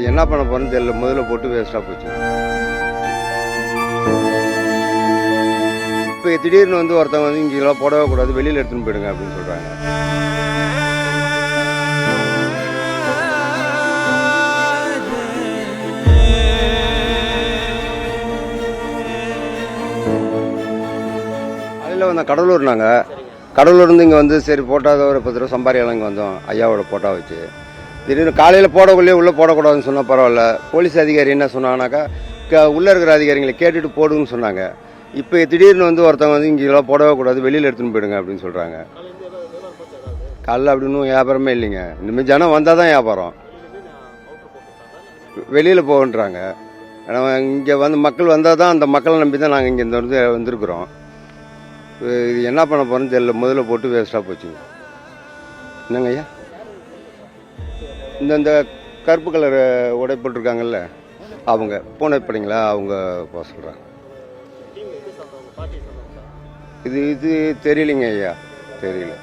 என்ன பண்ண போகிறேன்னு தெரியல, முதல்ல போட்டு வேஸ்ட்டாக போச்சு. இப்போ திடீர்னு வந்து ஒருத்தவங்க வந்து இங்கெல்லாம் போடவே கூடாது, வெளியில் எடுத்துன்னு போயிடுங்க அப்படின்னு சொல்கிறாங்க. காலையில் வந்தோம், கடலூர். நாங்கள் கடலூர்லேருந்து இங்கே வந்து சரி போட்டாத ஒரு 10 ரூபா சம்பாரியால் இங்கே வந்தோம் ஐயாவோட போட்டா வச்சு. திடீர்னு காலையில் போடக்குள்ளேயே உள்ளே போடக்கூடாதுன்னு சொன்னால் பரவாயில்ல, போலீஸ் அதிகாரி என்ன சொன்னாங்கனாக்கா உள்ளே இருக்கிற அதிகாரிகளை கேட்டுட்டு போடுங்கன்னு சொன்னாங்க. இப்போ திடீர்னு வந்து ஒருத்தவங்க வந்து இங்கெல்லாம் போடவே கூடாது, வெளியில் எடுத்துன்னு போயிடுங்க அப்படின்னு சொல்கிறாங்க. காலைல அப்படின்னு வியாபாரமே இல்லைங்க. இனிமேல் ஜனம் வந்தால் தான் வியாபாரம். வெளியில் போகன்றாங்க. ஆனால் இங்கே வந்து மக்கள் வந்தால் தான், அந்த மக்களை நம்பி தான் நாங்கள் இங்கே இந்த வந்திருக்கிறோம். இது என்ன பண்ண போகிறோன்னு தெரியல, முதல்ல போட்டு வேஸ்ட்டாக போச்சுங்க. என்னங்க ஐயா, இந்த கருப்பு கலர் உடை போட்டிருக்காங்கல்ல அவங்க பூனைப்படிங்களா, அவங்க போக சொல்கிறாங்க. இது தெரியலைங்க ஐயா, தெரியல.